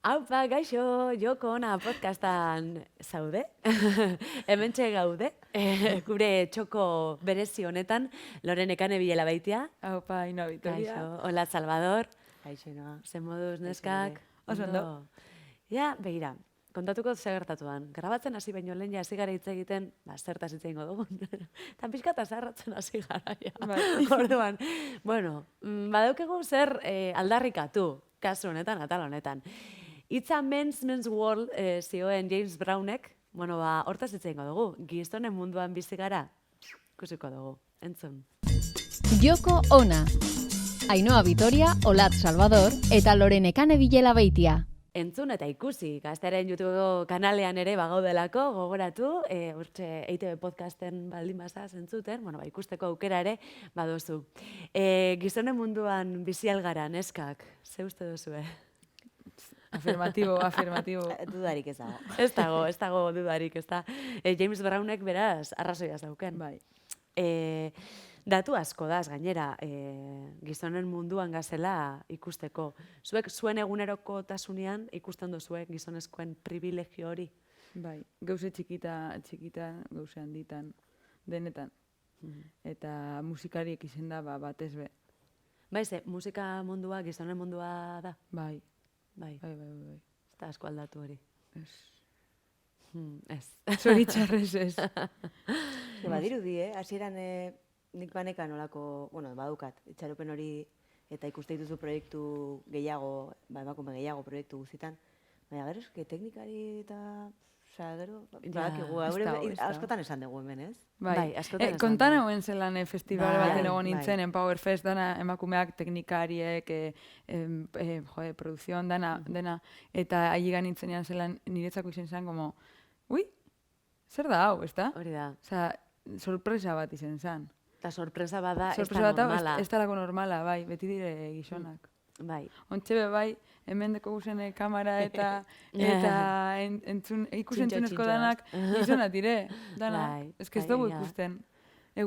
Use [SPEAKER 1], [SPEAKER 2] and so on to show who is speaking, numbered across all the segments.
[SPEAKER 1] Aupa, gaixo, Joko Ona podcastan zaude. Hementxe gaude. Gure txoko berezi honetan, Loren Ekane Bilela baitia.
[SPEAKER 2] Aupa, Ainhoa Vitoria.
[SPEAKER 1] Gaixo, hola Salvador.
[SPEAKER 3] Kaixo, Ainhoa.
[SPEAKER 1] Zen moduz,
[SPEAKER 3] Kaixo,
[SPEAKER 1] neskak.
[SPEAKER 2] Oso ondo.
[SPEAKER 1] Ja, begira, kontatuko zer gertatuan. Grabatzen hasi baino lehen ja hasi gara hitz egiten, zertaz hitz egingo dugun. Tan pixkata zarratzen hasi gara, ja.
[SPEAKER 2] Bai.
[SPEAKER 1] Orduan, bueno, badaukegu zer aldarrikatu, kasu honetan, atal honetan. Itza Men's World zioen James Brownek, bueno, hortaz hitz egingo dugu. Gizonen munduan bizi gara, ikusiko dugu. Entzun.
[SPEAKER 4] Joko Ona. Ainhoa Vitoria, Olat Salvador eta Loren Ekane Bilela Beitia.
[SPEAKER 1] Entzun eta ikusi, Gaztearen YouTube kanalean ere bagaudelako, gogoratu, urtxe EITB podcasten baldin bazaz entzuten, bueno, ikusteko aukera ere baduzu. Gizonen munduan bizi algara, neskak, ze uste duzue?
[SPEAKER 2] Afirmatibo.
[SPEAKER 3] Dudarik ez dago.
[SPEAKER 1] Ez dago dudarik, ez da. James Brownek beraz arrazoia zauken.
[SPEAKER 2] Bai.
[SPEAKER 1] Datu asko daz, gainera, gizonen munduan gazela ikusteko. Zuek zuen egunerokotasunean ikusten duzuek gizonezkoen privilegio hori?
[SPEAKER 2] Bai, gauze txikita, gauze handitan, denetan. Eta musikariek izen da, batez be.
[SPEAKER 1] Bai, ze, musika mundua, gizonen mundua da?
[SPEAKER 2] Bai.
[SPEAKER 1] Bai. Ez da asko aldatu hori.
[SPEAKER 2] Ez.
[SPEAKER 1] Ez.
[SPEAKER 2] Zoritxarrez ez.
[SPEAKER 3] Badirudi, hasieran nik banekan nolako, bueno, badukat, itxaropen hori eta ikuste dituzu proiektu gehiago, emakume gehiago proiektu guztitan. Baina gero eske teknikari eta, gero, badakigu, askotan esan dugu hemen, ez?
[SPEAKER 1] Bai, askotan esan
[SPEAKER 2] kontan
[SPEAKER 1] dugu.
[SPEAKER 2] eguen zelan festival baten egon nintzen, en Power Fest, dana emakumeak, teknikariek, produzion, dana, eta ailega nintzenean zelan niretzako izen zen, como, ui, zer da hau, ez da?
[SPEAKER 1] Hori da.
[SPEAKER 2] Osa, sorpresa bat izen zen.
[SPEAKER 1] Eta sorpresa bada ez da
[SPEAKER 2] Sorpresa bat
[SPEAKER 1] normala.
[SPEAKER 2] ez dalako normala, bai, beti dire gizonak.
[SPEAKER 1] Bai.
[SPEAKER 2] Ontxe be bai, hemen deko guzen kamera eta ikusentzunezko danak gizonat dire, dana.
[SPEAKER 1] Bai,
[SPEAKER 2] Ez que ez
[SPEAKER 1] bai,
[SPEAKER 2] dugu
[SPEAKER 1] ja.
[SPEAKER 2] ikusten.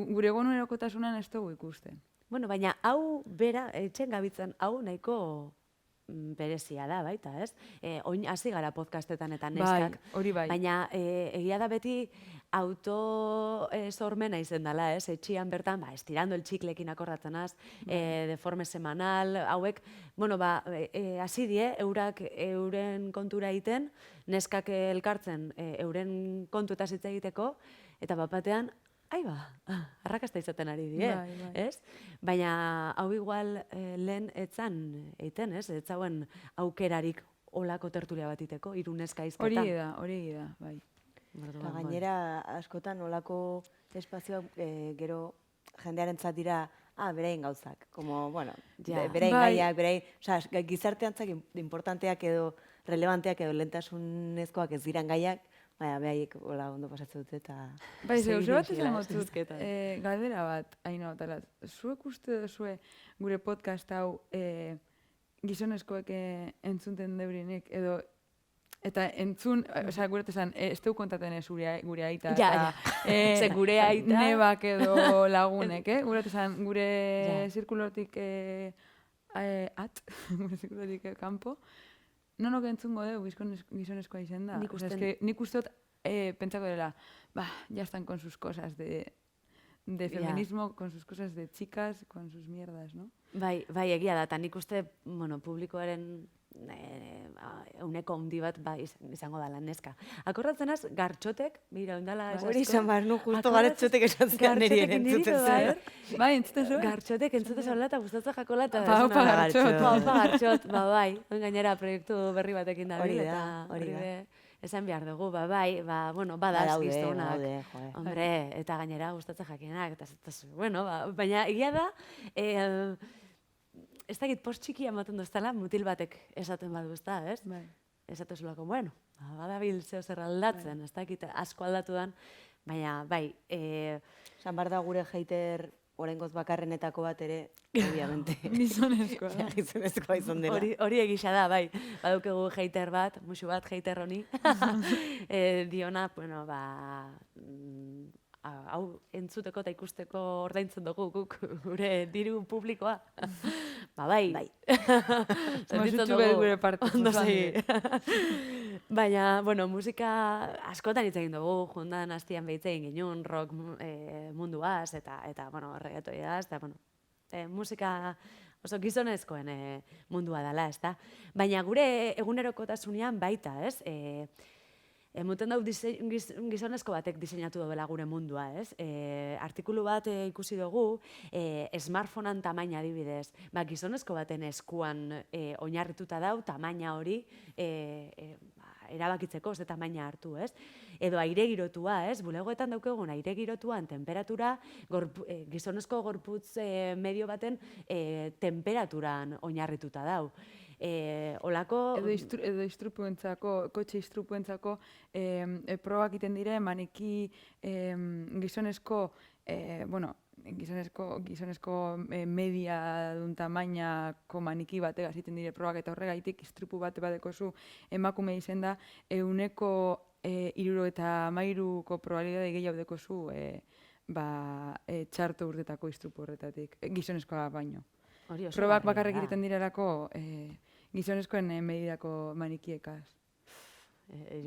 [SPEAKER 2] Gure egunerokotasunan ez dugu ikusten.
[SPEAKER 1] Bueno, baina hau bera, etxen gabitzen, hau nahiko berezia da, baita, ez? Oin hasi gara podcastetan eta neskak.
[SPEAKER 2] Bai, hori bai.
[SPEAKER 1] Baina egia da beti sormena izen dela, ez? Etxian bertan, estirando el txiklekin akordatzenaz, deforme semanal, hauek, bueno, hasi die, eurak euren kontura egiten, neskak elkartzen euren kontuetaz hitz egiteko, eta bapatean, arrakasta izaten ari die,
[SPEAKER 2] Bai.
[SPEAKER 1] ez? Baina hau igual lehen etzan eiten, ez? Etzauen aukerarik olako tertulia bat iteko, hiru neska izketan.
[SPEAKER 2] Hori da, bai.
[SPEAKER 3] Eta gainera, askotan olako espazioak gero jendearentzat dira, beraien gauzak. Como, bueno, beraien
[SPEAKER 2] Bai.
[SPEAKER 3] gaiak, beraien, gizarteantzak importanteak edo relevanteak edo lentasunezkoak ez diran gaiak, baina behaiek ondo pasatzen dute eta...
[SPEAKER 2] Bai, zeuze bat
[SPEAKER 1] Segidez,
[SPEAKER 2] izango zut,
[SPEAKER 1] zuzketan.
[SPEAKER 2] galdera bat, Ainhoa, talat, zuek uste duzue gure podcast hau gizonezkoek entzunten deurinek, edo eta entzun, gure esan, ez dugu kontaten ez gure aita,
[SPEAKER 1] Ja. Ze gure aita...
[SPEAKER 2] nebak edo lagunek, gure esan, gure
[SPEAKER 1] Ja.
[SPEAKER 2] zirkulotik gure zirkulotik kanpo, nonok entzungo dugu gizonezkoa izen da.
[SPEAKER 1] Nik uste-
[SPEAKER 2] Nik uste dut, pentsako dela, ya están con sus cosas de feminismo, con sus cosas de chicas, con sus mierdas, ¿no?
[SPEAKER 1] Bai, egia da, eta nik uste, bueno, publikoaren euneko handi bat izango dela neska. Akordatzen az, Gartxotek, mira, ondala ez
[SPEAKER 3] Hori
[SPEAKER 1] asko.
[SPEAKER 3] izan behar, justo Gartxotek esan zian niri
[SPEAKER 1] Gartxotek
[SPEAKER 3] entzuten
[SPEAKER 1] niri
[SPEAKER 3] zen.
[SPEAKER 2] Bai, entzuten zuen?
[SPEAKER 1] Gartxotek entzute zaula eta gustatzen jakola eta...
[SPEAKER 2] Opa, Gartxot.
[SPEAKER 1] Opa, Gartxot, bai. Gainera proiektu berri batekin dabil
[SPEAKER 3] Hori da,
[SPEAKER 1] eta
[SPEAKER 3] hori da.
[SPEAKER 1] esan behar dugu, bai, bueno, badaz
[SPEAKER 3] Badaude,
[SPEAKER 1] gizonak.
[SPEAKER 3] badaude, joe.
[SPEAKER 1] Hombre, eta gainera gustatzen jakienak, eta bueno, baina egia da, ez dakit post txikia ematen duztala, mutil batek esaten badu, ez da, ez?
[SPEAKER 2] Bai.
[SPEAKER 1] Esatuzulako, bueno, badabil zeo zer aldatzen, ez dakit asko aldatu dan, baina, bai,
[SPEAKER 3] Esan behar da gure hater oraingoz bakarrenetako bat ere, obviamente.
[SPEAKER 2] Gizonezkoa da.
[SPEAKER 3] Gizonezkoa izan dela.
[SPEAKER 1] hori egisa da, bai, badukegu hater bat, musu bat hater honi, diona, bueno, hau entzuteko eta ikusteko ordaintzen dugu guk gure diru publikoa. Bai.
[SPEAKER 3] Bai.
[SPEAKER 2] Mozutxu behar gure parte.
[SPEAKER 1] Ondo
[SPEAKER 2] zuzuan
[SPEAKER 1] segi.
[SPEAKER 2] dire.
[SPEAKER 1] Baina, bueno, musika askotan hitz egin dugu, jundan hastian behitze egin genuen rock munduaz, eta bueno, reggaetoiaz, eta bueno, musika oso gizonezkoen mundua dela, ezta? Baina gure egunerokotasunean baita, ez? Emuten dau gizonezko batek diseinatu dobela gure mundua, ez? Artikulu bat ikusi dugu, smartphonean tamaina adibidez. Gizonezko baten eskuan oinarrituta dau, tamaina hori erabakitzeko, ze tamaina hartu, ez? Edo aire girotua, ez? Bulegoetan daukegun aire girotuan temperatura, gizonezko gorputz medio baten temperaturan oinarrituta dau. Olako...
[SPEAKER 2] Edo istrupuentzako, kotxe istrupuentzako probak egiten dire, maniki gizonezko, gizonezko media dun tamainako maniki bategaz egiten dire probak, eta horregaitik istrupu bate bateko zu emakume izen da, 73ko probabilidade gehiago deko zu txarto urtetako istrupu horretatik, gizonezkoa baino. Probak bakarrik egiten direlako gizonezkoen medidako manikiekaz.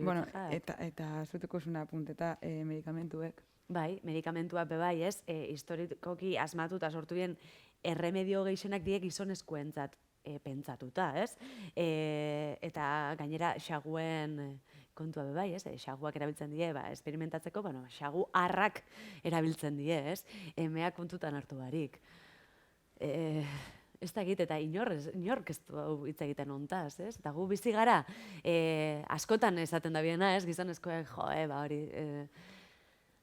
[SPEAKER 2] Bueno, eta zuteko zuna apunteta medikamentuek.
[SPEAKER 1] Bai, medikamentuak bebai, ez? Historikoki asmatuta sortu bien erremedio gehienak die gizonezkoentzat pentsatuta, ez? Eta gainera xaguen kontua bebai, ez? Xaguak erabiltzen die, esperimentatzeko, xagu harrak erabiltzen die, ez? Emeak kontutan hartu barik. Ez da egite, eta inork ez du hitz egiten ontaz, ez? Eta gu bizi gara, askotan esaten da biena, ez? Gizonezkoek, hori...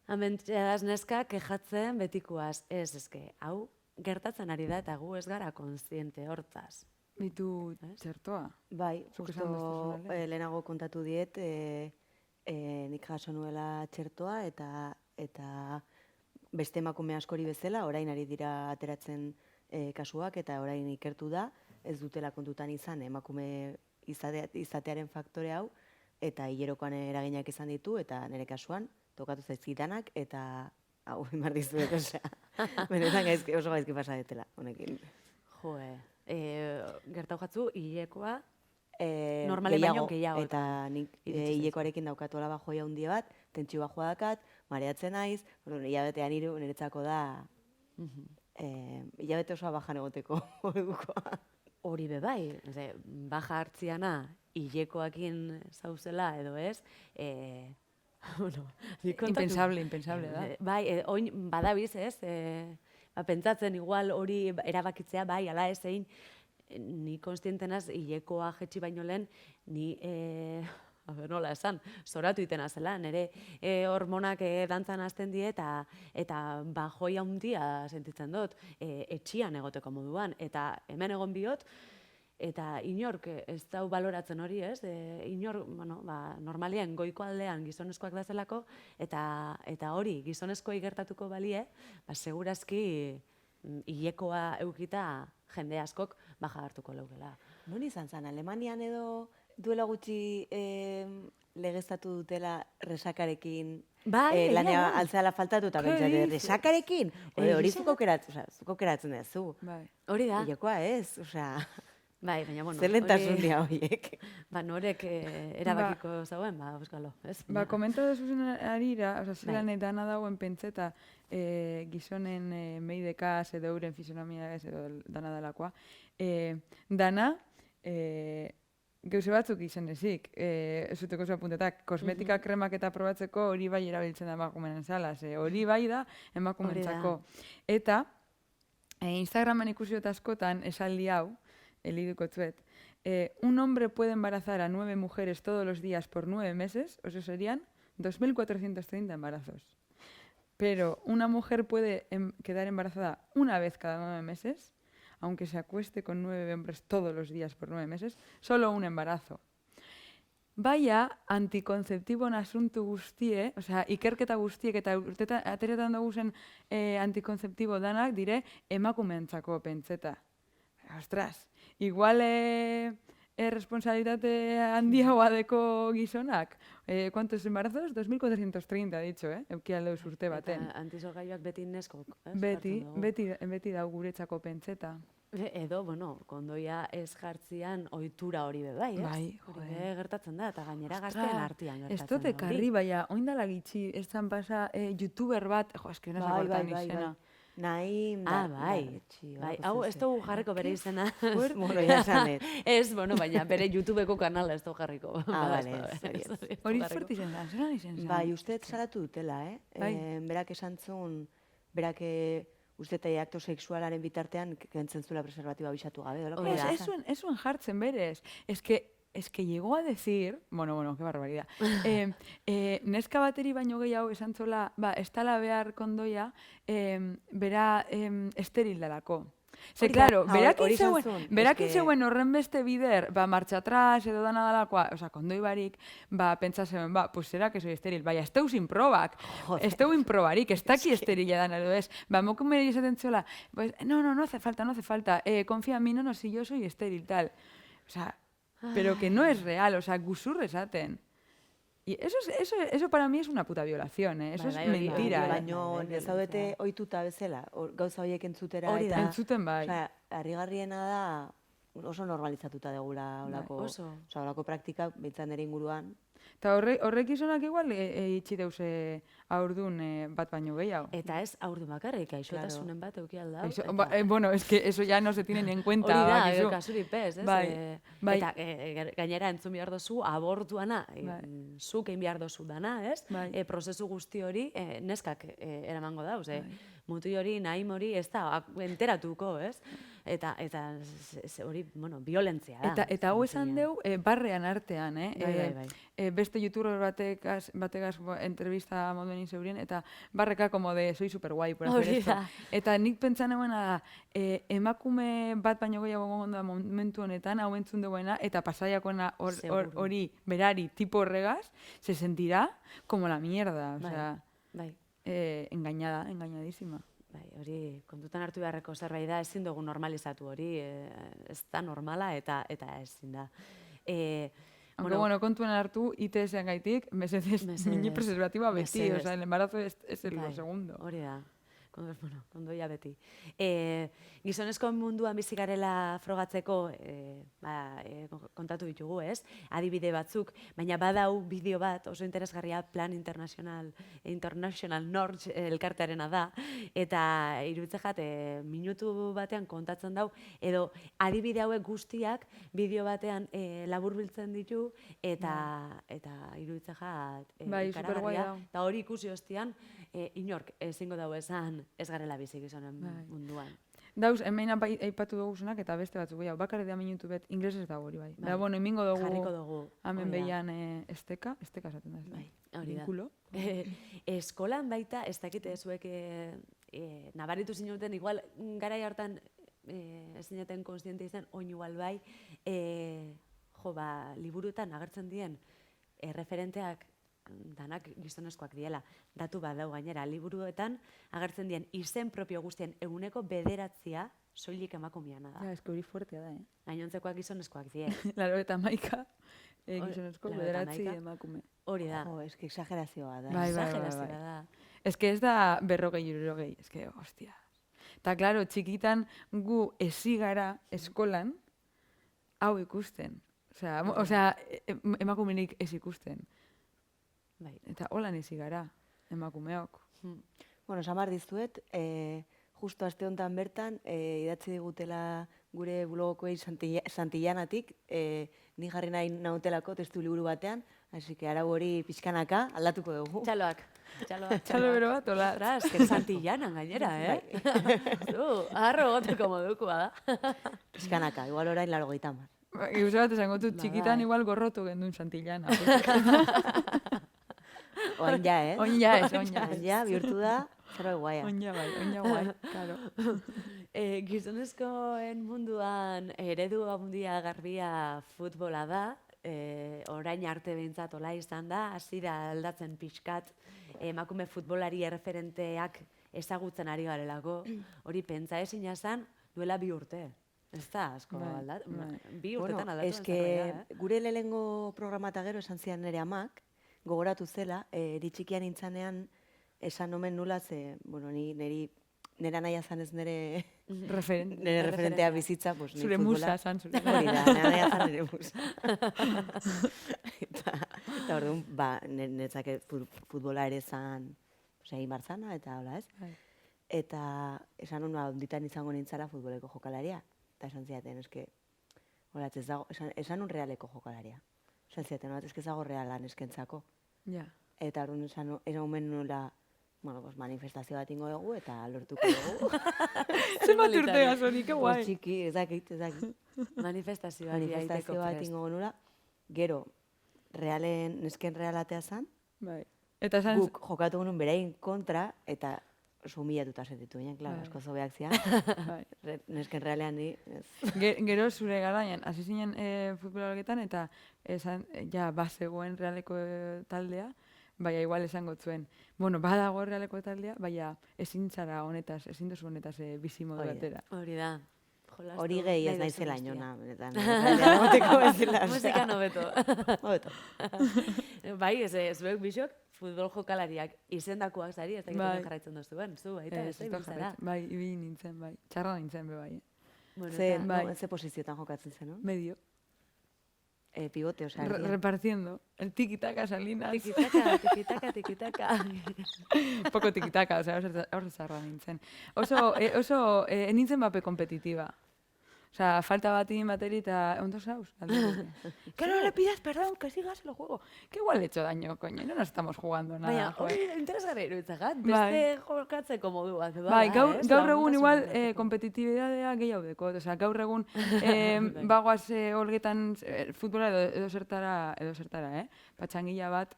[SPEAKER 1] Amentxeaz neska kejatzen betikuaz, ezke, hau gertatzen ari da, eta gu ez gara kontziente hortaz.
[SPEAKER 2] Bitu txertoa?
[SPEAKER 3] Bai, justo lehenago kontatu diet, nik jaso nuela txertoa, eta beste emakume askori bezala, orain ari dira ateratzen kasuak, eta orain ikertu da, ez dutela kontutan izan emakume izatearen faktore hau, eta hilerokoan eraginak izan ditu, eta nire kasuan, tokatu zaizkitanak, eta hau, imar dizuet, benetan oso gaizki pasa detela, honekin.
[SPEAKER 1] Gertau jatzu, hilekoa, normale baino gehiago.
[SPEAKER 3] Eta nik hilekoarekin daukatu alaba joia hundie bat, tentsio bajoa dakat, mareatzen naiz, hilabetean hiru niretzako da, hilabete osoa bajan egoteko ordukoa.
[SPEAKER 1] Hori bebai, baja hartziana hilekoakin zauzela edo ez,
[SPEAKER 2] impensable da.
[SPEAKER 1] Bai, oin badabiz, ez? Pentsatzen igual hori erabakitzea, bai, ala ez egin, ni konstientenaz hilekoa jetxi baino lehen, ni, nola esan, zoratu itena zela, nire hormonak dantzan hasten die eta bajoia handia sentitzen dut, etxian egoteko moduan, eta hemen egon biot, eta inork ez dau baloratzen hori, ez? Inork, normalien goiko aldean gizonezkoak da zelako, eta hori gizonezkoei gertatuko balie, segurazki hilekoa eukita jende askok baja hartuko leukela.
[SPEAKER 3] Non izan zen, Alemanian edo duela gutxi legeztatu dutela resakarekin lanea altzala faltatu, eta bentsate, resakarekin? Hori zuk aukeratzen ez zu.
[SPEAKER 1] Hori da.
[SPEAKER 3] Hilekoa ez, osea...
[SPEAKER 1] Bai, baina, bueno...
[SPEAKER 3] Zelentasun dia horiek.
[SPEAKER 1] Norek erabakiko zauen, euskalo, ez?
[SPEAKER 2] Komentatu zuzen arira, zelan dana dauen pentseta gizonen meidekaz edo euren fisionomia ez edo dana dalakoa. Dana, gauze batzuk izan ezik, zuteko zu apuntetak, kosmetika kremak eta probatzeko hori bai erabiltzen da emakumeen zala, hori bai da emakumeentzako. Eta Instagraman ikusi dut askotan esaldi hau, eliduko tzuet, un hombre puede embarazar a 9 mujeres todos los días por 9 meses, o sea, serían 2.430 embarazos. Pero una mujer puede quedar embarazada una vez cada 9 meses, aunque se acueste con 9 hombres todos los días por 9 meses, solo un embarazo. Baina, antikonzeptibo nasuntu guztie, osea, ikerketa guztiek eta ateretan dugu zen antikonzeptibo danak dire emakumeentzako pentseta. Ostras, igual responsabilitate handiagoa deko gizonak. ¿Cuántos embarazos? 2.430, ha dicho, eukialde urte baten.
[SPEAKER 1] Eta antizorgailuak beti neskok, ez?
[SPEAKER 2] Beti,
[SPEAKER 1] Jartzen dugu.
[SPEAKER 2] beti dau guretzako pentseta.
[SPEAKER 1] Edo, bueno, kondoia ez jartzian ohitura hori be bai, ez?
[SPEAKER 2] Bai,
[SPEAKER 1] Hori
[SPEAKER 2] joe.
[SPEAKER 1] be gertatzen da, eta gainera gazteen artean
[SPEAKER 2] Ez
[SPEAKER 1] gertatzen
[SPEAKER 2] dute
[SPEAKER 1] da
[SPEAKER 2] karri, baina oindala gitxi, ez zan pasa, youtuber bat, ez que nasa gortan izena.
[SPEAKER 3] Naim,
[SPEAKER 1] Bai, hau ez dugu jarriko bere izena.
[SPEAKER 3] Bueno, ya sanet.
[SPEAKER 1] Ez, bueno, baina bere YouTubeko kanala ez dugu jarriko.
[SPEAKER 3] Bale,
[SPEAKER 2] Hori fuerte izan da, zelan izan zen?
[SPEAKER 3] Bai, uste salatu dutela,
[SPEAKER 2] Bai.
[SPEAKER 3] Berak esan zuen, berak uste akto sexualaren bitartean kentzen zuela preservatiba bisatu gabe.
[SPEAKER 2] Ez zuen jartzen berez. Es que llegó a decir, bueno, qué barbaridad. Neska bateri baino gehiago esan zola, ez tala behar kondoia, bera esteril dalako. Ze, claro, berakin zeuen horren beste bider, marcha atrás edo dana dalakoa, oza, kondoi barik, pentsa zeuen, pues será que soy esteril, baina ez teu sin probak, ez teu inprobarik, ez daki esterila dan edo ez, mokumeri esaten zola, pues, no hace falta, confía en mí, no, si yo soy estéril, tal. O sea, pero que no es real, o sea, guzur esaten. Y eso para mí es una puta violación, Eso es mentira.
[SPEAKER 3] Baina ez zaudete ohituta bezala, gauza horiek entzutera.
[SPEAKER 1] Hori da.
[SPEAKER 2] Entzuten bai.
[SPEAKER 3] Osea, harrigarriena da oso normalizatuta degula olako praktika, behintzat nire inguruan.
[SPEAKER 2] Eta horrek izonak igual itxi deuse aurdun bat baino gehiago.
[SPEAKER 1] Eta ez aurdun bakarrik, gaixotasunen bat euki alda.
[SPEAKER 2] Bueno, es que eso ya no se tiene ni en cuenta.
[SPEAKER 1] Hori da, kasuri pez, ez?
[SPEAKER 2] Bai.
[SPEAKER 1] Eta gainera entzun behar dozu abortuana, zuk egin behar dozu dana, ez? Prozesu guzti hori neskak eramango dauz, mutu hori, nahim hori, ez da, enteratuko, ez? Eta hori, bueno, violentzia da.
[SPEAKER 2] Eta hau esan deu, barrean artean,
[SPEAKER 1] Bai.
[SPEAKER 2] Beste youtuber bategaz entrevista moduen inzeurien, eta barreka como de soy super guai por hacer esto. Eta nik pentsan eguena emakume bat baino gehiago gonda momentu honetan, hau entzun duena, eta pasaiakoena hori berari tipo horregaz, se sentirá como la mierda. O sea, engañadísima.
[SPEAKER 1] Bai, hori kontutan hartu beharreko zerbait da, ezin dugu normalizatu hori, ez da normala eta ezin da.
[SPEAKER 2] Bueno, kontuan hartu, ITS-ean gaitik, mesedez, mini preservatiba beti, o sea, el embarazo es el segundo.
[SPEAKER 1] Hori da. Kondoia beti. Gizonezko munduan bizi garela frogatzeko kontatu ditugu, ez? Adibide batzuk, baina badau bideo bat oso interesgarria Plan International Norge elkartearena da, eta iruditzen jate minutu batean kontatzen dau, edo adibide hauek guztiak bideo batean laburbiltzen ditu, eta iruditzen jat ikaragarria. Eta hori ikusi ostian, inork ezingo dago esan ez garela bizi gizonen munduan.
[SPEAKER 2] Dauz, hemen aipatu dugu zunak, eta beste batzuk gehiago. Bakarri da minutu bet, inglesez dago hori bai. Baina, bueno, emingo dugu, hamen behian esteka esaten da.
[SPEAKER 1] Bai, hori da.
[SPEAKER 2] Vinkulo.
[SPEAKER 1] Eskolan baita, ez dakite zuek nabaritu zinuten, igual garai hartan ez zineten konstiente izan, oin igual bai, liburuetan agertzen dien referenteak danak gizonezkoak diela. Datu bat dau gainera, liburuetan agertzen dien izen propio guztien 9% soilik emakumeana da.
[SPEAKER 2] Ja, eski hori fuertea da,
[SPEAKER 1] Gainontzekoak gizonezkoak die.
[SPEAKER 2] 81 gizonezko 9 emakume.
[SPEAKER 1] Hori da.
[SPEAKER 3] Eski exagerazioa da.
[SPEAKER 1] Exagerazioa da.
[SPEAKER 2] Eski ez da 40, eski, hostia. Eta, klaro, txikitan gu ezigara eskolan hau ikusten. Osea, emakumenik ez ikusten. Eta holan ezi gara, emakumeok.
[SPEAKER 3] Bueno, samar dizuet, justo aste honetan bertan, idatzi digutela gure blogokoei Santillanatik, ni jarri nahi nautelako testu liburu batean, así que arau hori pixkanaka aldatuko dugu.
[SPEAKER 1] Txaloak.
[SPEAKER 2] Txalo bero bat, hola.
[SPEAKER 1] Ostras, que Santillanan gainera, Arro goteko modukua da.
[SPEAKER 3] Pixkanaka, igual orain 80.
[SPEAKER 2] Gauza bat esango dut, txikitan igual gorrotu gendun Santillana.
[SPEAKER 3] Oin ja, ez?
[SPEAKER 2] Oin ja,
[SPEAKER 3] bihurtu da, zerbait guaia.
[SPEAKER 2] Oin ja guai, claro.
[SPEAKER 1] Gizonezkoen munduan eredu handia garbia futbola da, orain arte behintzat hola izan da, hasi da aldatzen pixkat emakume futbolari erreferenteak ezagutzen ari garelako, hori pentsa ezina zen duela 2 urte. Ez da, asko
[SPEAKER 2] Bai,
[SPEAKER 1] aldatu.
[SPEAKER 2] bai.
[SPEAKER 1] Bi urtetan aldatu den
[SPEAKER 3] eske
[SPEAKER 1] zerbait da,
[SPEAKER 3] gure lehenengo programa eta gero esan zian nire amak, gogoratu zela, eritxikian nintzanean esan omen nula, ze, bueno, nera nahi azanez nire
[SPEAKER 2] Referente.
[SPEAKER 3] referentea bizitza, pues, ni
[SPEAKER 2] Zure
[SPEAKER 3] futbola.
[SPEAKER 2] musa, zan zure.
[SPEAKER 3] Hori da, nera nahi azan nire musa. eta orduan, netzake futbola ere zan, egin barzana, eta hola ez.
[SPEAKER 2] Bai.
[SPEAKER 3] Eta esan hona onditan izango nintzara futboleko jokalaria. Eta esan ziaten, eske, hola, ez dago, esan un realeko jokalaria. Esan ziaten, hola, ez dago realan eskentzako.
[SPEAKER 2] Ja.
[SPEAKER 3] Eta orduan esan omen nula, bueno, pues manifestazio bat ingo dugu eta lortuko dugu.
[SPEAKER 2] Zenbat urte gazonik, que guai.
[SPEAKER 3] Pues txiki, ez dakit.
[SPEAKER 1] Manifestazio bat egiteko
[SPEAKER 3] Manifestazio bat
[SPEAKER 1] prest.
[SPEAKER 3] ingo nula. Gero, nesken realatea zan,
[SPEAKER 2] Bai. Eta esan...
[SPEAKER 3] guk jokatu genuen berain kontra, eta oso humilatuta sentitu ginen, klaro,
[SPEAKER 2] Bai.
[SPEAKER 3] asko zobeak zian.
[SPEAKER 2] Bai.
[SPEAKER 3] Nesken realean ni, ez.
[SPEAKER 2] Gero zure garaian, hasi zinen futbolaretan, eta esan, ja, bazegoen realeko taldea, baina igual esango zuen. Bueno, badago realeko taldea, baina ezin zara honetaz, ezin duzu honetaz bizi modu
[SPEAKER 3] Hori da.
[SPEAKER 2] batera.
[SPEAKER 1] Hori da. Jolastu
[SPEAKER 3] Hori gehi ez
[SPEAKER 1] nahi
[SPEAKER 3] naizela
[SPEAKER 1] duzun
[SPEAKER 3] inona,
[SPEAKER 1] guztia.
[SPEAKER 3] benetan. Taldea egoteko bezala.
[SPEAKER 1] Musikan hobeto.
[SPEAKER 3] Hobeto.
[SPEAKER 1] Bai, zuek bisok futbol jokalariak izendakoak zari, ez dakit
[SPEAKER 2] Bai.
[SPEAKER 1] hemen jarraitzen duzuen, zu, baita, ez da
[SPEAKER 2] ez da
[SPEAKER 1] ibiltzara.
[SPEAKER 2] jarraitzen. Bai, ibili nintzen, bai. Txarra nintzen, be bai.
[SPEAKER 1] Bueno,
[SPEAKER 3] Ze,
[SPEAKER 1] eta-
[SPEAKER 2] bai.
[SPEAKER 3] ze posiziotan jokatzen zen, no?
[SPEAKER 2] Medio.
[SPEAKER 3] Pivote, osea, erdian.
[SPEAKER 2] Repartiendo. El tiki-taka salinas.
[SPEAKER 1] Tikitaka, tikitaka, tikitaka.
[SPEAKER 2] Poco tiki-taka, osea, oso zarra nintzen. Oso nintzen bape kompetitiba. Osea, falta bat egin bateri eta ondo zauz. Que no le pidas perdón, que sigas el juego. Que igual le he hecho daño, coño, no nos estamos jugando nada.
[SPEAKER 1] Baina,
[SPEAKER 2] joder.
[SPEAKER 1] hori interesgarri iruditzak, beste
[SPEAKER 2] Bai.
[SPEAKER 1] jokatzeko modu bat.
[SPEAKER 2] Bai, gaur egun igual
[SPEAKER 1] kompetitibi.
[SPEAKER 2] kompetitibidadea gehiago deko. Osea, gaur egun bagoaz olgetan futbola edo zertara, Patxangila bat,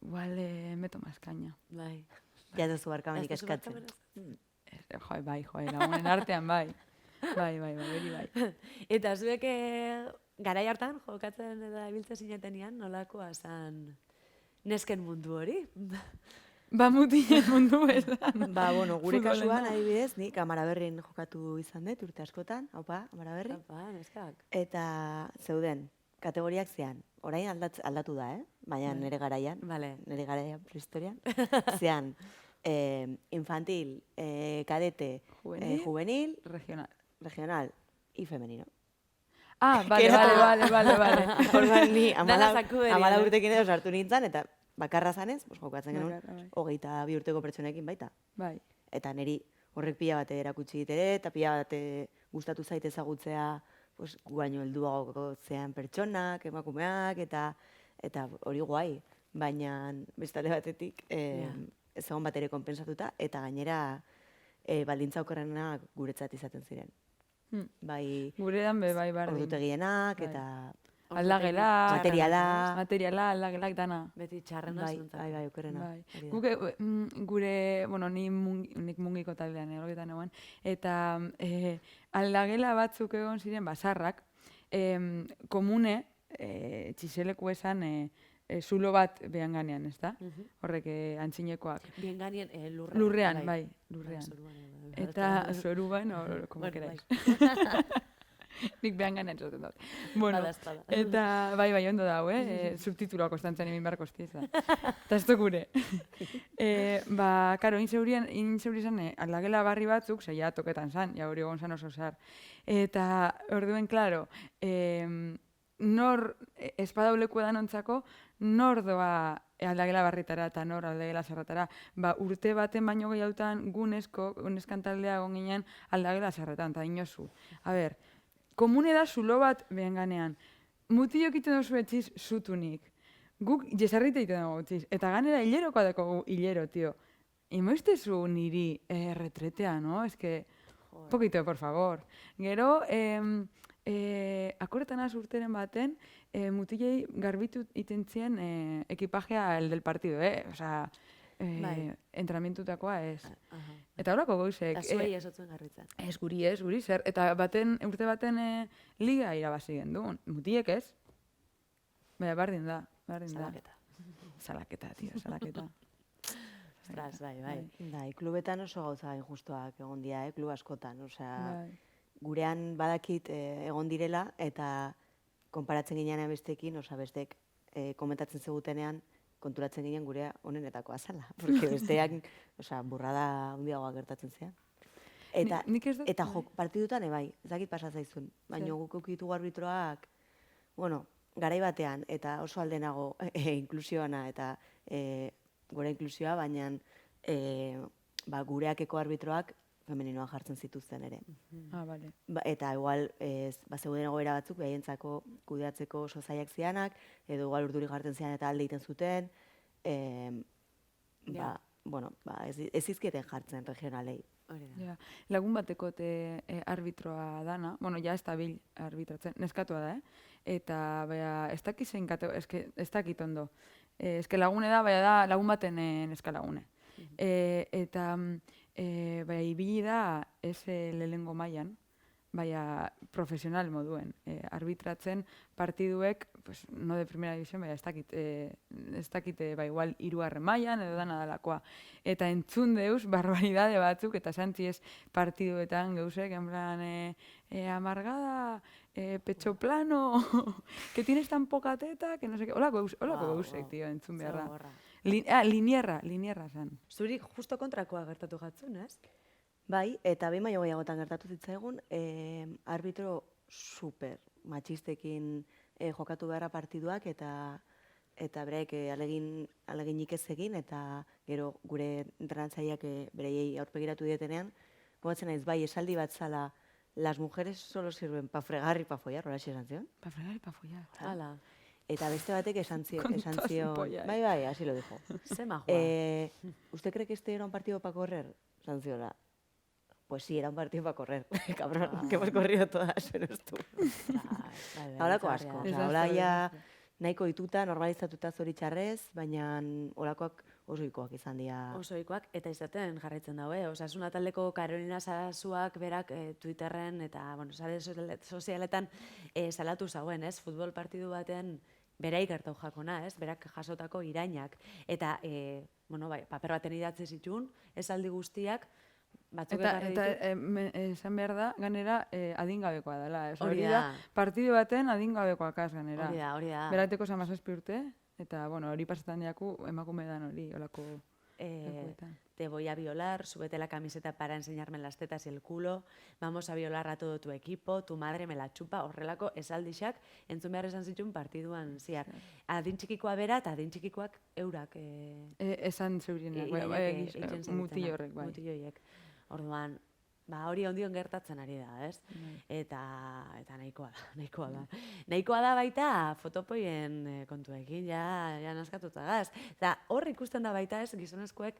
[SPEAKER 2] igual meto más caña.
[SPEAKER 1] Bai.
[SPEAKER 3] Ja duzu barkamenik
[SPEAKER 1] Ez duzu
[SPEAKER 3] eskatzen.
[SPEAKER 1] barkamenik
[SPEAKER 2] Bai, lagunen artean, bai. Bai, hori bai.
[SPEAKER 1] Eta zuek garai hartan jokatzen eta ibiltzen zinetenian nolakoa zan nesken mundu hori?
[SPEAKER 2] Ba mutien mundu esan.
[SPEAKER 3] Ba, bueno, gure
[SPEAKER 2] Futbolen
[SPEAKER 3] kasuan,
[SPEAKER 2] da.
[SPEAKER 3] adibidez, nik Amaraberrin jokatu izan dut urte askotan, haupa, Amaraberri.
[SPEAKER 1] Apa, neskak.
[SPEAKER 3] Eta zeuden, kategoriak zean, orain aldatu da, baina nire garaian,
[SPEAKER 1] Vale.
[SPEAKER 3] nire garaian prehistorian, zean, infantil, kadete,
[SPEAKER 2] Juvenil.
[SPEAKER 3] juvenil,
[SPEAKER 2] Regional.
[SPEAKER 3] regional y femenino.
[SPEAKER 2] Ah, vale.
[SPEAKER 3] Orduan ni
[SPEAKER 1] Dana sakuderian,
[SPEAKER 3] 14 urtekin edo sartu nintzen, eta bakarra zanez, pues, jokatzen genuen,
[SPEAKER 2] Bakarra, bai.
[SPEAKER 3] 22 urteko pertsonekin baita.
[SPEAKER 2] Bai.
[SPEAKER 3] Eta niri horrek pila bate erakutsi dit ere, eta pila bate gustatu zait ezagutzea, pues, gu baino helduago zean pertsonak, emakumeak, eta hori guai. Baina bestale batetik, ez egon bat ere konpensatuta, eta gainera baldintza okerrenak guretzat izaten ziren. Bai,
[SPEAKER 2] Gurean be bai bardin.
[SPEAKER 3] ordutegienak,
[SPEAKER 2] Bai.
[SPEAKER 3] eta
[SPEAKER 2] Aldagela,
[SPEAKER 3] materiala,
[SPEAKER 2] aldagelak dana.
[SPEAKER 1] Beti txarrena
[SPEAKER 3] bai,
[SPEAKER 1] zuntzak.
[SPEAKER 3] bai, okerrena.
[SPEAKER 2] Bai.
[SPEAKER 3] hori da.
[SPEAKER 2] Guk gure, bueno, nik mungiko taldean erogetan egon, eta aldagela batzuk egon ziren basarrak, komune, txiseleku esan, zulo bat behan ganean, ez da? Horrek antzinekoak.
[SPEAKER 1] Bien ganien lurrean.
[SPEAKER 2] Lurrean, bai, lurrean.
[SPEAKER 1] Zoruan,
[SPEAKER 2] Eta zoruan, o como
[SPEAKER 1] Bueno,
[SPEAKER 2] queráis.
[SPEAKER 1] bai.
[SPEAKER 2] Nik behan ganean zoten dut. Bueno,
[SPEAKER 1] Bada.
[SPEAKER 2] eta bai, ondo dago, subtituloak ostantzen egin beharko hostieza. Eta ez gure. Karo, inzeuri zan, aldagela barri batzuk, zeia toketan zan, ja hori egon zan oso zar. Eta orduen, klaro, nor espadauleku edanontzako, nor doa aldagela barritara eta nor aldagela zarretara. Ba, urte baten baino gehiagotan guneskan taldea egon ginen aldagela zarretan, eta inozu. A ber, komune da zulo bat behan ganean. Mutilok iten dozu etxiz zutunik. Guk jesarrita iten dugu etxiz. Eta ganera hilerokoa dago hilero, tio. Imoiztezu niri retretea, no? Ez que, poquito, por favor. Gero, akorretan urteren baten, mutilei garbitu iten zien ekipajea el del partido, Osea, entrenamientutakoa ez. Eta horako gauzek.
[SPEAKER 1] Eta zuei esotzuen garritzen.
[SPEAKER 2] Ez guri zer. Eta urte baten liga irabazi genduen. Mutiek ez. Baina bardin da.
[SPEAKER 1] Salaketa.
[SPEAKER 2] Salaketa, tio, salaketa.
[SPEAKER 1] Ostras, bai.
[SPEAKER 3] Bai, klubetan oso gauza injustuak egon dira, klub askotan, osea,
[SPEAKER 2] Bai.
[SPEAKER 3] gurean badakit egon direla, eta konparatzen ginean besteekin, bestek komentatzen zegutenean, konturatzen ginen gurea onenetakoa zala. Porque besteak, burrada handiagoa gertatzen zean. Eta partidutan bai, ez dakit pasa zaizun. Baina guk ditugu arbitroak, garai batean, eta oso aldenago inklusioana eta gure inklusioa, baina gureakeko arbitroak femeninoa jartzen zituzten ere.
[SPEAKER 2] Bale.
[SPEAKER 3] Eta igual, zeuden egoera batzuk, behientzako kudeatzeko oso zaiak zianak, edo igual urduri jartzen zian eta alde egiten zuten, ez izkieten jartzen regionalei.
[SPEAKER 2] Lagun batekot arbitroa dana, ez da bil arbitratzen, neskatua da, eta ez dakit zein ez dakit ondo. Lagune da, da lagun baten neska lagune. Eta ibili da ez lehengo mailan, profesional moduen. Arbitratzen partiduek, no de primera división, ez dakit igual 3. mailan edo dana dalakoa. Eta entzun deuz, barbaridade batzuk, eta santziez partiduetan geusek, en plan, amargada, pecho plano, que tienes tan poca teta, que no sé qué. Olako geusek, tío, entzun behar da. Linierra zen.
[SPEAKER 1] Zuri justo kontrakoa gertatu jatzun, ez?
[SPEAKER 3] Bai, eta behin baino gehiagotan gertatu zitzaigun, arbitro super matxistekin jokatu beharra partiduak, eta bereik aleginik ez egin, eta gero gure entrenatzaileak bereiei aurpegiratu dietenean, gogatzen naiz, bai, esaldi bat zala, las mujeres solo sirven pa fregar y pa follar, hola esan zion?
[SPEAKER 2] Pa fregar y pa follar.
[SPEAKER 1] Hala.
[SPEAKER 3] Eta beste batek esan zion, bai, así lo dijo.
[SPEAKER 1] Se majua.
[SPEAKER 3] ¿Usted cree que este era un partido para correr? Esan ziola. Pues sí, era un partido para correr. Cabrón, que hemos corrido todas, menos tú. Holako asko. Hola ya nahiko dituta, normalizatuta zoritxarrez, baina holakoak osoikoak izan dira.
[SPEAKER 1] Osoikoak, eta izaten jarraitzen daue. Osasuna taldeko Karolina Sarasuak berak Twitterren eta sare sozialetan salatu zauen, ez? Futbol partidu baten berai gertau jakona, ez? Berak jasotako irainak. Eta, paper baten idatzi zituen, esaldi guztiak, batzuk ekarri ditu.
[SPEAKER 2] Eta esan behar da, ganera, adingabekoa dela.
[SPEAKER 1] Hori da.
[SPEAKER 2] Partidu baten adingabekoak az ganera.
[SPEAKER 1] Hori da.
[SPEAKER 2] Berateko 17 urte, eta, hori pasetan diaku, emakume dan hori, olako lekuetan.
[SPEAKER 1] Te voy a violar, súbete la camiseta para enseñarme las tetas y el culo, vamos a violar a todo tu equipo, tu madre me la chupa, horrelako esaldixak entzun behar esan zituen partiduan ziar. Adin txikikoa bera eta adin txikikoak eurak
[SPEAKER 2] esan zeurienak, muti horrek, bai.
[SPEAKER 1] Muti horiek. Orduan, hori ondion gertatzen ari da, ez? Eta nahikoa da. Nahikoa da baita fotopoien kontuekin, ja naskatuta gaz. Eta hor ikusten da baita, ez, gizonezkoek,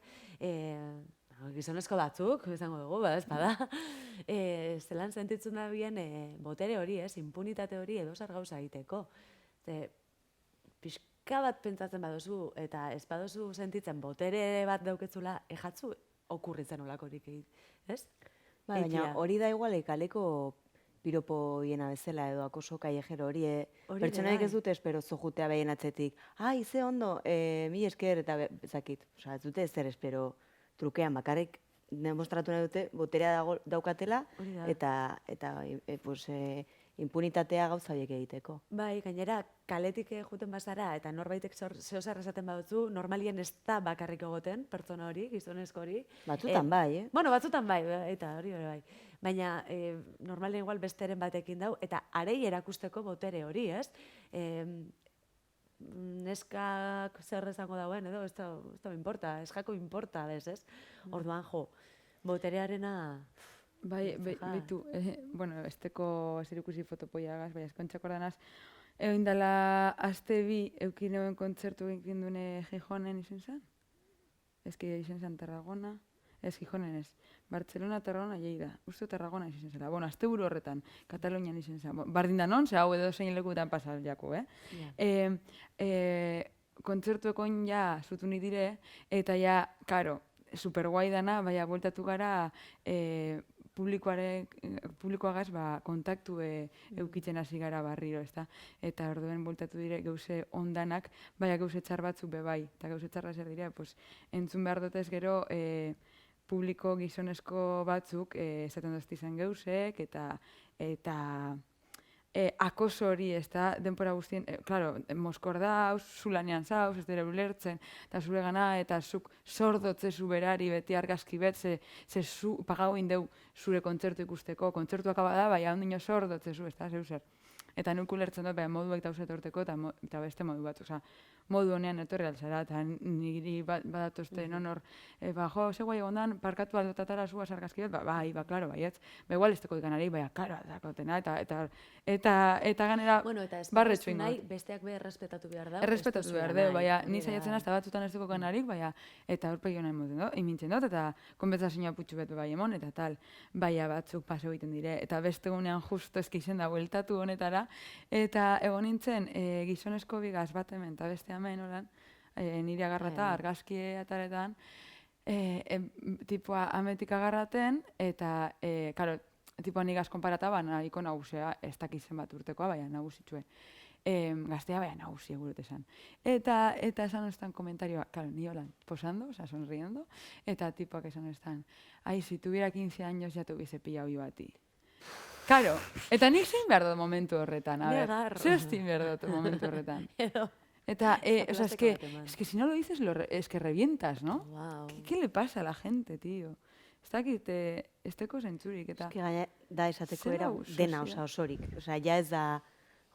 [SPEAKER 1] gizonezko batzuk, izango dugu, ez bada, zelan sentitzen da bien botere hori, ez, impunitate hori edo zer gauza egiteko. Pixka bat pentsatzen badozu, eta ez badozu sentitzen botere bat dauketzula, ejatzu okurritzen olakorik egit, ez?
[SPEAKER 3] Baina hori da igual kaleko piropo hiena bezala edo akoso kallejero hori, pertsonaik ez dute espero zojutea behien atzetik. Ai, ze ondo, mi esker eta bezakit. Ez dute ezer espero trukean bakarrik demostratu nahi dute boterea daukatela eta impunitatea gauza horiek egiteko.
[SPEAKER 1] Bai, gainera, kaletik juten bazara eta norbaitek zehozar esaten badutzu, normalien ez da bakarrik egoten, pertsona hori, gizonezko hori.
[SPEAKER 3] Batzutan bai,
[SPEAKER 1] Bueno, batzutan bai, eta hori bai. Baina, normalien igual besteren batekin dau, eta arei erakusteko botere hori, ez? Neskak zer esango dauen, edo, ez da importa, eskako importa, ez? Orduan, boterearena...
[SPEAKER 2] Bai, behitu, esteko zirikusi fotopoiagaz, bai, eskontxako ordanaz, egin dela aste bi eukin euen kontzertu egin dune Gijonen izen zen? Ezki izen zen Tarragona, ez Gijonen ez, Bartzelona, Tarragona, Lleida, uste Tarragona izen zela, aste buru horretan, Katalunian izen zen, bardin da non, ze hau edo zein lekuetan pasal jako, kontzertuekon ja zutu nitire, eta ja, karo, superguai dana, baina bueltatu gara, publikoagaz kontaktu eukitzen hasi gara barriro, ezta? Eta orduen bueltatu dire geuse ondanak, baina geuse txar batzuk bebai. Eta geuse txarra zer dira, entzun behar dutez gero publiko gizonezko batzuk esaten dozti zen geusek, eta akoso hori, ez da, denpora guztien, claro, moskor dauz, zu lanean zauz, ez dira ulertzen, eta zure gana, eta zuk sordotze zu berari beti argazki bet, ze zu pagau indeu zure kontzertu ikusteko, kontzertu akaba da, bai, ondino sordotze zu, ez da, zeu zer. Eta nuk ulertzen dut, moduak dauz etorteko, eta beste modu bat, oza, modu honean etorri altzara, eta niri badatozte nonor, jo, ze guai egondan, parkatu aldotatara zua sargazki bat, bai, klaro, baietz, igual ez teko ikanarik, bai, klaro, dakotena, eta ganera,
[SPEAKER 1] Bueno, eta ez
[SPEAKER 2] barretxo
[SPEAKER 1] baina nahi,
[SPEAKER 2] ingot.
[SPEAKER 1] besteak be errespetatu behar da.
[SPEAKER 2] Errespetatu behar dugu, baina ni saiatzen azta batzutan ez duko kanarik, baina eta aurpegi honen moten dut, imintzen dut, eta konbentzazioa putxu bet bai emon, eta tal, baina batzuk paseo egiten dire, eta beste gunean justo ezki izen da bueltatu honetara, eta egon nintzen gizonezko bigaz bat hemen, eta beste hemen holan, nire agarrata, argazki ataretan, tipua ametik agarraten, eta, karo, tipua nigaz konparata, nahiko nagusea, ez dakizen bat urtekoa, baina nagusitxue. Gaztea baina nagusi egurut esan. Eta esan estan komentarioa, claro, ni holan, posando, o sea, sonriendo, eta tipoak esan estan, ai, si tuviera 15 años ya te hubiese pillado yo a ti. Claro, eta nik zein behar dut momentu horretan, a ver, zer zein behar dut momentu horretan. Eta, o sea, es que si no lo dices, es que revientas, ¿no?
[SPEAKER 1] Wow.
[SPEAKER 2] ¿Qué le pasa a la gente, tío? Ez dakit, esteko zentzurik, eta...
[SPEAKER 3] Eske gaina da esateko
[SPEAKER 2] Zer
[SPEAKER 3] era
[SPEAKER 2] hau,
[SPEAKER 3] dena
[SPEAKER 2] sozial?
[SPEAKER 3] osorik. O sea, ya ez da,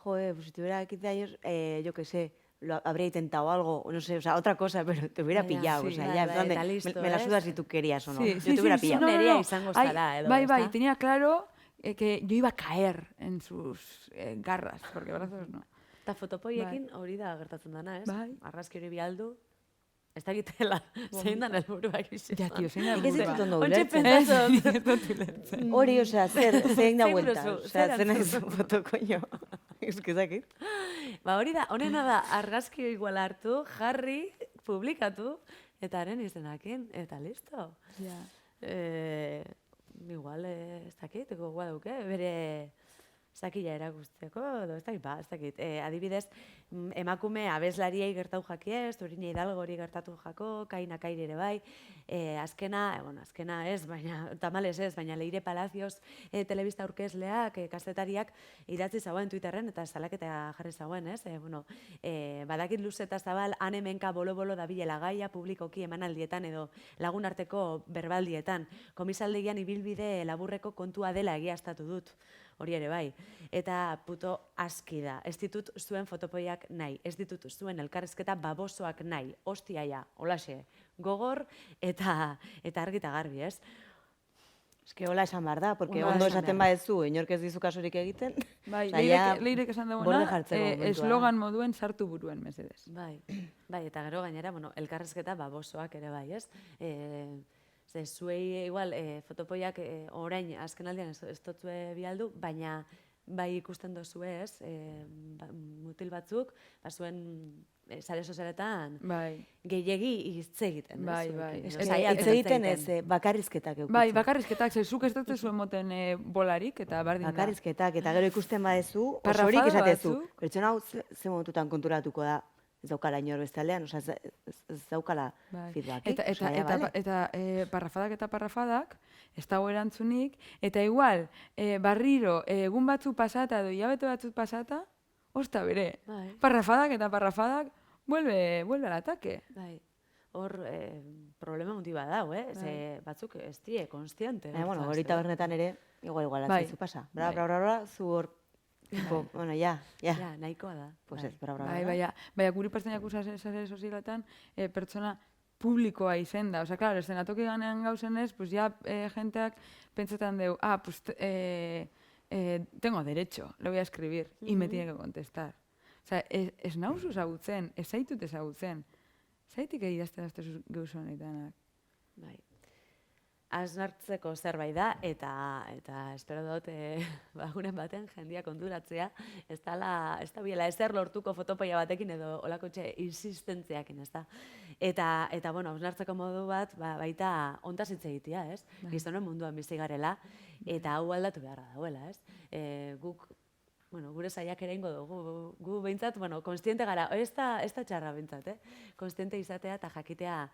[SPEAKER 3] pues si tuviera 15 años, yo qué sé, lo habría intentado algo, no sé, o sea, otra cosa, pero te hubiera
[SPEAKER 1] Baina,
[SPEAKER 3] pillado.
[SPEAKER 1] sí,
[SPEAKER 3] o sea,
[SPEAKER 1] bai,
[SPEAKER 3] ya, en
[SPEAKER 1] bai,
[SPEAKER 3] plan de,
[SPEAKER 1] eta listo,
[SPEAKER 3] me la
[SPEAKER 1] ez?
[SPEAKER 3] sudas si tú querías o no.
[SPEAKER 2] Sí,
[SPEAKER 3] Yo
[SPEAKER 2] sí,
[SPEAKER 3] te hubiera
[SPEAKER 2] sí,
[SPEAKER 3] pillado.
[SPEAKER 2] no, no,
[SPEAKER 1] Nerea
[SPEAKER 2] no.
[SPEAKER 1] izango
[SPEAKER 2] Ai,
[SPEAKER 1] zara, edo,
[SPEAKER 2] bai,
[SPEAKER 1] ezta?
[SPEAKER 2] bai, tenía claro que yo iba a caer en sus garras, porque brazos no.
[SPEAKER 1] Eta fotopoiekin hori da gertatzen dana, ez?
[SPEAKER 2] Bai.
[SPEAKER 1] Argazki hori bialdu, ez dakitela, zein dan helburua gizien.
[SPEAKER 2] Ja, tio, zein da
[SPEAKER 3] Nik ez ditut ondo
[SPEAKER 1] Ontxe
[SPEAKER 3] ulertzen.
[SPEAKER 1] pentsatzen.
[SPEAKER 3] Hori, o sea, zein da
[SPEAKER 1] Zein
[SPEAKER 3] vuelta.
[SPEAKER 1] duzu,
[SPEAKER 3] O sea,
[SPEAKER 1] zer
[SPEAKER 3] zen ez
[SPEAKER 1] antzu?
[SPEAKER 3] foto, coño. Ez que dakit.
[SPEAKER 1] Ba hori da, honena da, argazki igual hartu, jarri, publikatu, eta haren izenakin, eta listo.
[SPEAKER 2] Ja.
[SPEAKER 1] Igual, ez dakit, gogoa dauke, bere zakila erakusteko, edo ez dakit, ez dakit. Adibidez, emakume abeslariei gertatu jakiez, Turina Hidalgori gertatu jako, Kaina Kairi ere bai, azkena ez, baina, tamales ez, baina Leire Palacios telebista aurkezleak, kazetariak idatzi zauen Twitterren, eta salaketa jarri zauen, ez? Badakit luze eta zabal, han hemenka bolo-bolo dabilela gaia, publikoki emanaldietan edo lagunarteko berbaldietan. Komisaldegian ibilbide laburreko kontua dela egiaztatu dut. Hori ere bai. Eta puto aski da. Ez ditut zuen fotopoiak nahi. Ez ditut zuen elkarrizketa babosoak nahi. Ostiaia, holaxe. Gogor eta argita garbi, ez?
[SPEAKER 3] Eske hola esan behar da, porque
[SPEAKER 1] Hola
[SPEAKER 3] ondo
[SPEAKER 1] esan
[SPEAKER 3] esaten
[SPEAKER 1] behar.
[SPEAKER 3] badezu, inork ez dizu kasurik egiten.
[SPEAKER 2] Bai,
[SPEAKER 3] Osea, ja,
[SPEAKER 2] leirek esan
[SPEAKER 3] borde
[SPEAKER 2] duguna,
[SPEAKER 3] jartzeko momentua da.
[SPEAKER 2] eslogan moduen sartu buruen, mesedez.
[SPEAKER 1] Bai, eta gero gainera, elkarrizketa babosoak ere bai, ez? Ze zuei igual fotopoiak orain azkenaldian ez dotzue bialdu, baina bai ikusten dozue, ez? Mutil batzuk, zuen sare sozialetan
[SPEAKER 2] Bai.
[SPEAKER 1] gehiegi hitz egiten, ez?
[SPEAKER 2] Bai,
[SPEAKER 1] zuekin,
[SPEAKER 2] bai.
[SPEAKER 1] edo
[SPEAKER 2] Ez
[SPEAKER 1] saiatzen
[SPEAKER 3] Hitz egiten ez, bakarrizketak eukitzen.
[SPEAKER 2] Bai, bakarrizketak, ze zuk ez dut zuen moten bolarik, eta bardin da.
[SPEAKER 3] Bakarrizketak, eta gero ikusten badezu,
[SPEAKER 2] Parrafada
[SPEAKER 3] osorik esatezu.
[SPEAKER 2] batzuk.
[SPEAKER 3] Pertsona hau ze momentutan konturatuko da, ez daukala inor bestaldean, osea, ez daukala
[SPEAKER 2] Bai.
[SPEAKER 3] feedbackik.
[SPEAKER 2] Eta
[SPEAKER 3] osea, ja, bale.
[SPEAKER 2] parrafadak ez dago erantzunik, eta igual, barriro, egun batzuk pasata edo hilabete batzuk pasata, osta bere,
[SPEAKER 1] Bai.
[SPEAKER 2] parrafadak, vuelve al ataque.
[SPEAKER 1] Bai. Hor problema handi badau, Ze batzuk ez die konstiente.
[SPEAKER 3] Bueno, hori tabernetan ere, igual,
[SPEAKER 2] Bai.
[SPEAKER 3] zu pasa. Bra,
[SPEAKER 2] Bai.
[SPEAKER 3] bra, bra, bra, zu hor, tipo, bueno, ja.
[SPEAKER 1] Ja, nahikoa da.
[SPEAKER 3] Pues
[SPEAKER 1] bai.
[SPEAKER 3] ez, bra, bra,
[SPEAKER 2] Bai,
[SPEAKER 3] bra.
[SPEAKER 2] baina guri pertsonaiak sare sozialetan, pertsona publikoa izen da. Osea, claro, eszenatoki ganean gauzen ez, pues ya jenteak pentsetan deu, pues tengo derecho, le voy a escribir, y me tiene que contestar. Osea, ez nauzu ezagutzen, ez zaitut ezagutzen. Zaitik idazten dazte gauza honetanak.
[SPEAKER 1] Bai. Hausnartzeko zerbait da, eta espero dut, bagunen baten jendia konturatzea, ez da biela ezer lortuko fotopoia batekin edo olakotxe insistentziakin, ez da. Eta bueno, hausnartzeko modu bat, baita ontaz hitz egitea, ez? Gizonen munduan bizi garela, eta hau aldatu beharra dagoela, ez? Guk, gure saiak ere ingo dugu, gu behintzat, konstiente gara, ez da txarra behintzat, konstiente izatea eta jakitea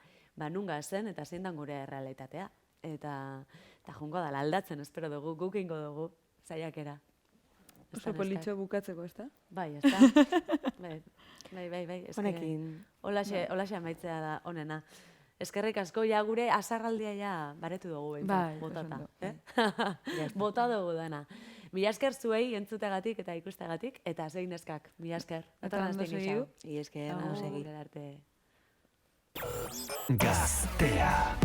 [SPEAKER 1] nunga zen eta zein dan gure errealitatea. eta jungo dala aldatzen, espero dugu, guk ingo dugu, saiakera.
[SPEAKER 2] Oso politxo bukatzeko, ez da?
[SPEAKER 1] Bai, ez da? Bai.
[SPEAKER 3] Honekin.
[SPEAKER 1] Holaxe amaitzea da onena. Eskerrik asko, ja gure azarraldia ja baretu dugu,
[SPEAKER 2] Bai,
[SPEAKER 1] botata.
[SPEAKER 2] oso
[SPEAKER 1] Bota dugu dana. Mila esker zuei entzutegatik eta ikustegatik, eta zein neskak, mila esker.
[SPEAKER 2] Eta ondo segidu.
[SPEAKER 3] I esker, ondo segi.
[SPEAKER 1] Arte.
[SPEAKER 5] Gaztea.